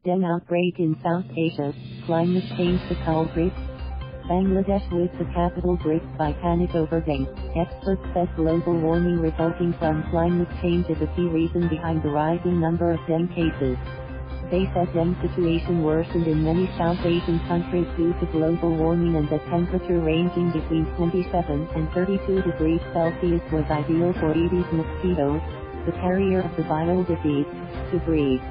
Dengue outbreak in South Asia, climate change the culprit. Bangladesh with the capital gripped by panic over dengue. Experts said global warming resulting from climate change is a key reason behind the rising number of dengue cases. They said dengue situation worsened in many South Asian countries due to global warming and that temperature ranging between 27 and 32 degrees Celsius was ideal for Aedes mosquitoes, the carrier of the viral disease, to breed.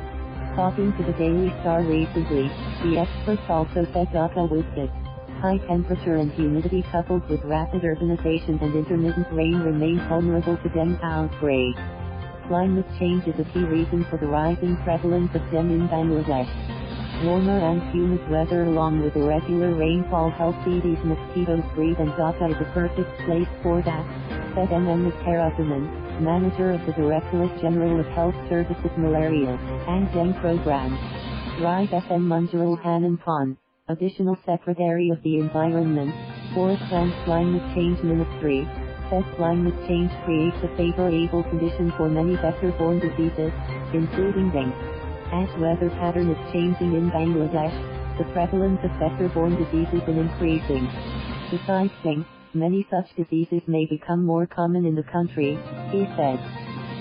Talking to the Daily Star recently, the experts also said Dhaka with its high temperature and humidity coupled with rapid urbanization and intermittent rain remains vulnerable to dengue outbreak. Climate change is a key reason for the rising prevalence of dengue in Bangladesh. Warmer and humid weather along with irregular rainfall help Aedes mosquitoes breed, and Dhaka is a perfect place for that, said MM Akhtaruzzaman, manager of the Directorate General of Health Services Malaria and Dengue Program. SM Munjurul Hannan Khan, Additional Secretary of the Environment, Forest and Climate Change Ministry, said climate change creates a favorable condition for many vector-borne diseases, including dengue. As weather pattern is changing in Bangladesh, the prevalence of vector-borne diseases is increasing. Besides dengue, many such diseases may become more common in the country, he said.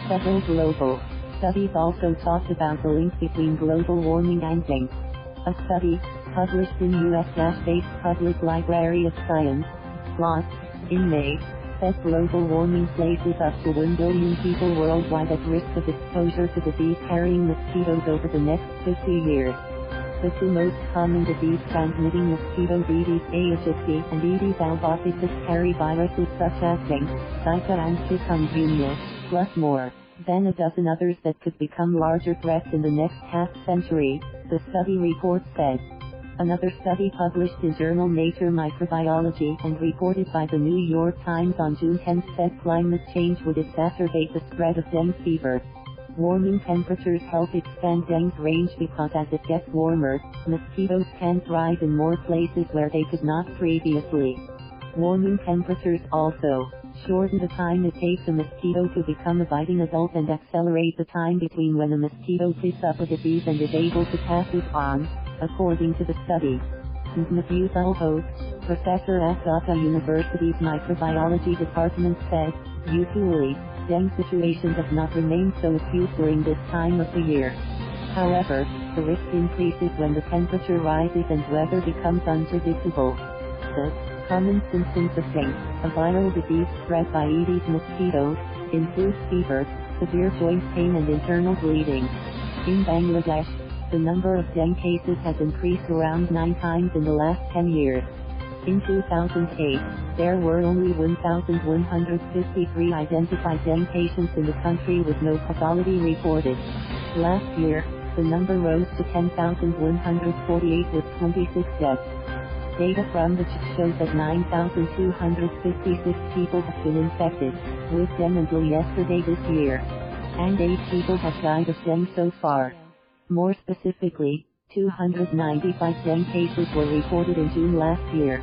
Several global studies also talked about the link between global warming and dengue. A study, published in US-based Public Library of Science, PLOS, in May, said global warming places up to 1 billion people worldwide at risk of exposure to disease-carrying mosquitoes over the next 50 years. The two most common disease-transmitting mosquitoes, Aedes aegypti and Aedes albopictus, carry viruses such as dengue, Zika and chikungunya, plus more than a dozen others that could become larger threats in the next half-century, the study report said. Another study published in journal Nature Microbiology and reported by the New York Times on June 10 said climate change would exacerbate the spread of dengue fever. Warming temperatures help expand dengue's range because as it gets warmer, mosquitoes can thrive in more places where they could not previously. Warming temperatures also shorten the time it takes a mosquito to become a biting adult and accelerate the time between when a mosquito picks up a disease and is able to pass it on, according to the study. Mahfuzul Hoque, professor at Dhaka University's microbiology department, said, usually, dengue situations have not remained so acute during this time of the year. However, the risk increases when the temperature rises and weather becomes unpredictable. The common symptoms of dengue, a viral disease spread by Aedes mosquitoes, include fever, severe joint pain and internal bleeding. In Bangladesh, the number of dengue cases has increased around 9 times in the last 10 years. In 2008, there were only 1,153 identified dengue patients in the country with no causality reported. Last year, the number rose to 10,148 with 26 deaths. Data from the CHS shows that 9,256 people have been infected with dengue until yesterday this year. And 8 people have died of dengue so far. More specifically, 295 dengue cases were reported in June last year.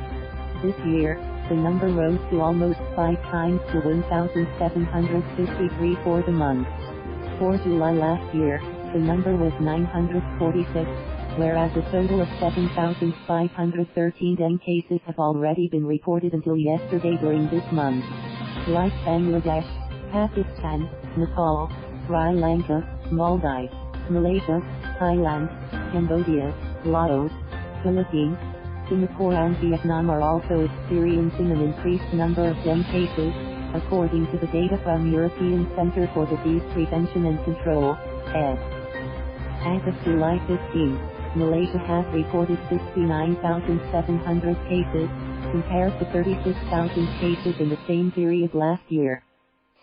This year, the number rose to almost 5 times to 1,753 for the month. For July last year, the number was 946, whereas a total of 7,513 dengue cases have already been reported until yesterday during this month. Like Bangladesh, Pakistan, Nepal, Sri Lanka, Maldives, Malaysia, Thailand, Cambodia, Laos, Philippines, Singapore and Vietnam are also experiencing an increased number of dengue cases, according to the data from European Centre for Disease Prevention and Control, ED. As of July 15, Malaysia has reported 69,700 cases, compared to 36,000 cases in the same period last year.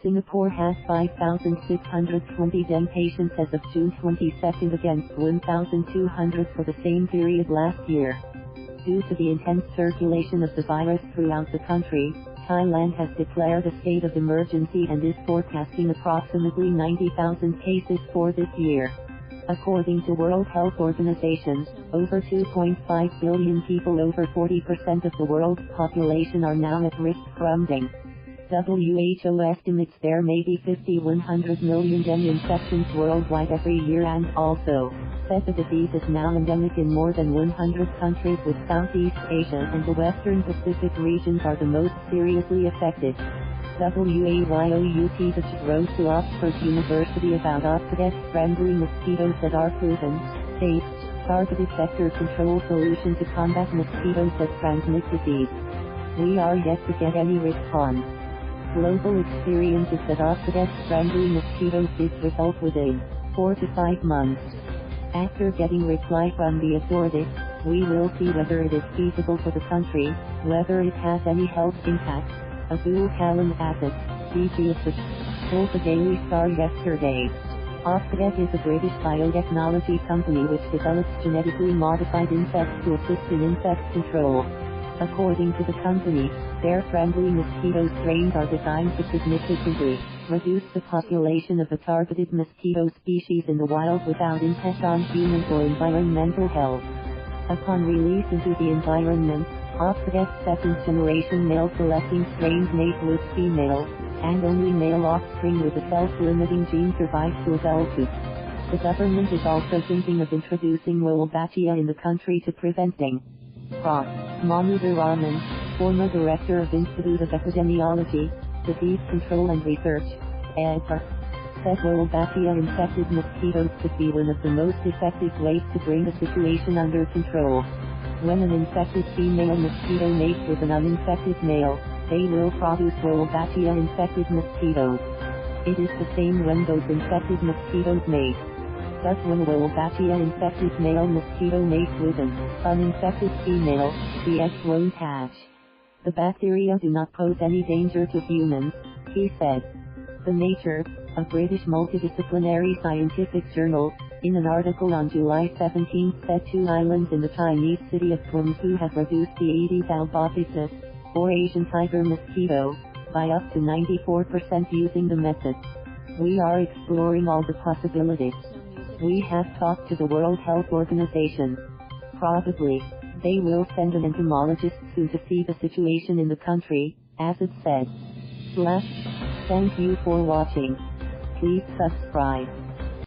Singapore has 5,620 dengue patients as of June 22 against 1,200 for the same period last year. Due to the intense circulation of the virus throughout the country, Thailand has declared a state of emergency and is forecasting approximately 90,000 cases for this year. According to World Health Organization, over 2.5 billion people, over 40% of the world's population, are now at risk from dengue. WHO estimates there may be 5,100 million dengue infections worldwide every year, and also said the disease is now endemic in more than 100 countries, with Southeast Asia and the Western Pacific regions are the most seriously affected. WAYOUT the chief wrote to Oxford University about Aedes-friendly mosquitoes that are proven, safe, targeted vector control solution to combat mosquitoes that transmit disease. We are yet to get any response. Global experience is that Aedes-friendly mosquitoes did result within 4 to 5 months. After getting reply from the authorities, we will see whether it is feasible for the country, whether it has any health impact. Abul Kalam Asad, DGHS, told the Daily Star yesterday. Aedes is a British biotechnology company which develops genetically modified insects to assist in insect control. According to the company, their friendly mosquito strains are designed to significantly reduce the population of the targeted mosquito species in the wild without impact on human or environmental health. Upon release into the environment, Aedes second-generation male-selecting strains mate with females, and only male offspring with a self-limiting gene survive to adulthood. The government is also thinking of introducing Wolbachia in the country to prevent Dengue. Prof. Mahfuzul Hoque, former director of Institute of Epidemiology, Disease Control and Research, EDR, said Wolbachia-infected mosquitoes could be one of the most effective ways to bring the situation under control. When an infected female mosquito mates with an uninfected male, they will produce Wolbachia-infected mosquitoes. It is the same when those infected mosquitoes mate. Thus when a Wolbachia-infected male mosquito mates with an uninfected female, the eggs won't hatch. The bacteria do not pose any danger to humans, he said. The Nature, a British multidisciplinary scientific journal, in an article on July 17 said 2 islands in the Chinese city of Guangzhou have reduced the Aedes albopictus, or Asian tiger mosquito, by up to 94% using the method. We are exploring all the possibilities. We have talked to the World Health Organization. Probably, they will send an entomologist soon to see the situation in the country, as it said. Thank you for watching. Please subscribe.